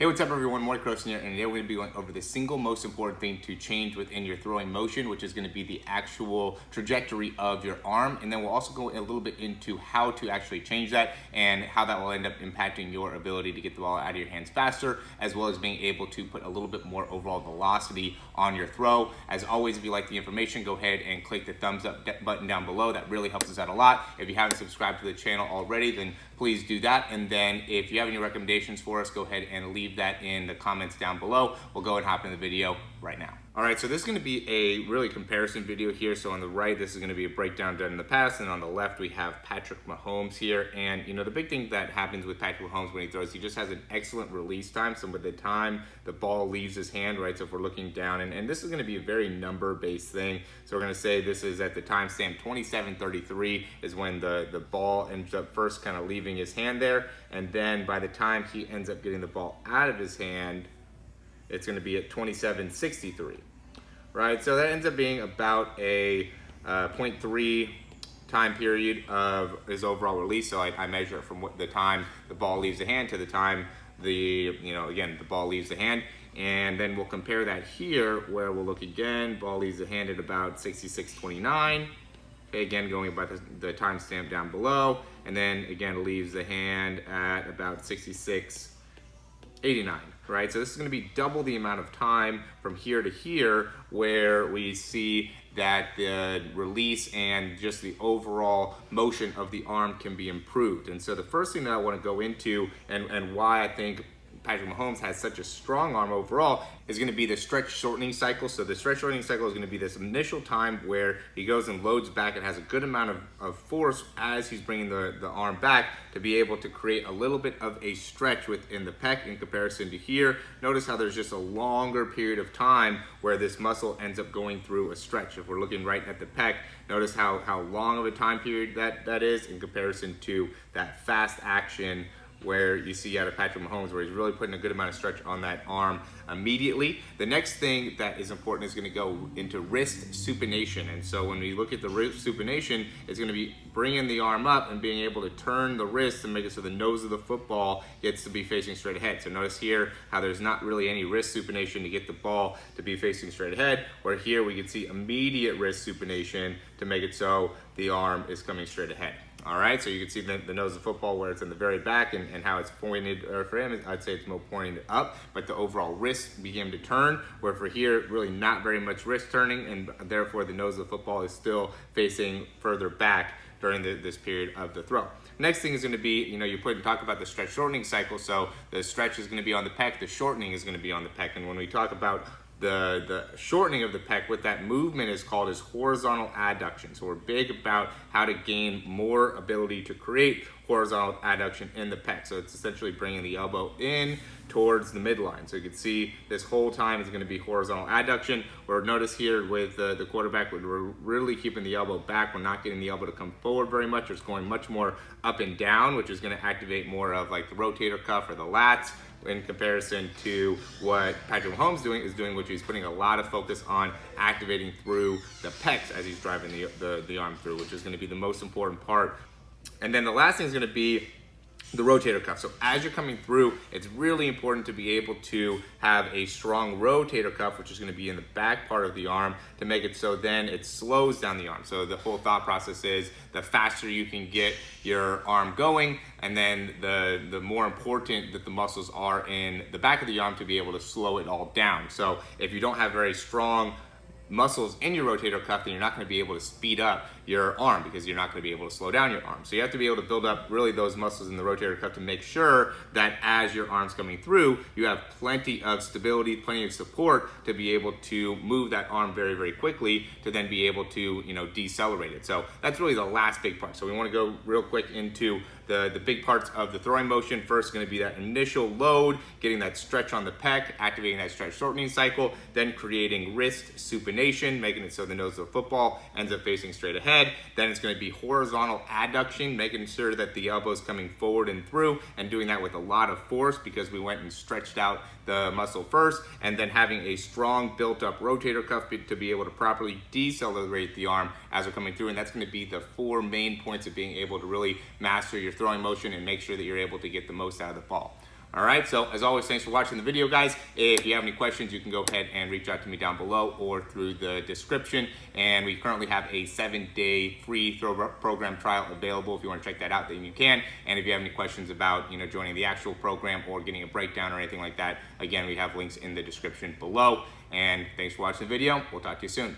Hey, what's up everyone, Morey Croson here, and today we're going to be going over the single most important thing to change within your throwing motion, which is going to be the actual trajectory of your arm. And then we'll also go a little bit into how to actually change that and how that will end up impacting your ability to get the ball out of your hands faster, as well as being able to put a little bit more overall velocity on your throw. As always, if you like the information, go ahead and click the thumbs up button down below. That really helps us out a lot. If you haven't subscribed to the channel already, then please do that. And then if you have any recommendations for us, go ahead and leave that in the comments down below. We'll go and hop into the video right now. All right, so this is going to be a really comparison video here. So on the right, this is going to be a breakdown done in the past, and on the left, we have Patrick Mahomes here. And you know, the big thing that happens with Patrick Mahomes when he throws, he just has an excellent release time. So by the time the ball leaves his hand, right? So if we're looking down, and this is going to be a very number-based thing. So we're going to say this is at the timestamp 27:33 is when the ball ends up first kind of leaving his hand there, and then by the time he ends up getting the ball out of his hand, it's going to be at 27:63, right? So that ends up being about a 0.3 time period of his overall release. So I measure it from the time the ball leaves the hand to the time the ball leaves the hand. And then we'll compare that here, where we'll look again, ball leaves the hand at about 66:29. Okay, again, going by the timestamp down below, and then again leaves the hand at about 66:89. Right, so this is going to be double the amount of time from here to here, where we see that the release and just the overall motion of the arm can be improved. And so the first thing that I want to go into, and why I think Patrick Mahomes has such a strong arm overall, is going to be the stretch shortening cycle. So the stretch shortening cycle is going to be this initial time where he goes and loads back and has a good amount of force as he's bringing the arm back to be able to create a little bit of a stretch within the pec in comparison to here. Notice how there's just a longer period of time where this muscle ends up going through a stretch. If we're looking right at the pec, notice how long of a time period that is in comparison to that fast action where you see out of Patrick Mahomes, where he's really putting a good amount of stretch on that arm immediately. The next thing that is important is going to go into wrist supination. And so when we look at the wrist supination, it's going to be bringing the arm up and being able to turn the wrist and make it so the nose of the football gets to be facing straight ahead. So notice here how there's not really any wrist supination to get the ball to be facing straight ahead, where here we can see immediate wrist supination to make it so the arm is coming straight ahead. All right, so you can see the nose of the football where it's in the very back and how it's pointed, or for him, I'd say it's more pointing up, but the overall wrist began to turn, where for here, really not very much wrist turning, and therefore the nose of the football is still facing further back during this period of the throw. Next thing is going to be, you talk about the stretch shortening cycle. So the stretch is going to be on the pec, the shortening is going to be on the pec, and when we talk about the shortening of the pec, what that movement is called is horizontal adduction. So we're big about how to gain more ability to create horizontal adduction in the pec. So it's essentially bringing the elbow in towards the midline. So you can see this whole time is going to be horizontal adduction. Or notice here with the quarterback, we're really keeping the elbow back. We're not getting the elbow to come forward very much. It's going much more up and down, which is going to activate more of like the rotator cuff or the lats, in comparison to what Patrick Mahomes is doing, which he's putting a lot of focus on activating through the pecs as he's driving the arm through, which is going to be the most important part. And then the last thing is going to be the rotator cuff. So as you're coming through, it's really important to be able to have a strong rotator cuff, which is going to be in the back part of the arm, to make it so then it slows down the arm. So the whole thought process is the faster you can get your arm going, and then the more important that the muscles are in the back of the arm to be able to slow it all down. So if you don't have very strong muscles in your rotator cuff, then you're not going to be able to speed up your arm because you're not going to be able to slow down your arm. So you have to be able to build up really those muscles in the rotator cuff to make sure that as your arm's coming through, you have plenty of stability, plenty of support to be able to move that arm very, very quickly to then be able to, decelerate it. So that's really the last big part. So we want to go real quick into the big parts of the throwing motion. First, going to be that initial load, getting that stretch on the pec, activating that stretch shortening cycle, then creating wrist supination, making it so the nose of the football ends up facing straight ahead. Then it's going to be horizontal adduction, making sure that the elbow is coming forward and through, and doing that with a lot of force because we went and stretched out the muscle first, and then having a strong built-up rotator cuff to be able to properly decelerate the arm as we're coming through. And that's going to be the 4 main points of being able to really master your throwing motion and make sure that you're able to get the most out of the ball. All right, so as always, thanks for watching the video, guys. If you have any questions, you can go ahead and reach out to me down below or through the description. And we currently have a 7-day free throw program trial available. If you want to check that out, then you can. And if you have any questions about joining the actual program or getting a breakdown or anything like that, again, we have links in the description below. And thanks for watching the video. We'll talk to you soon.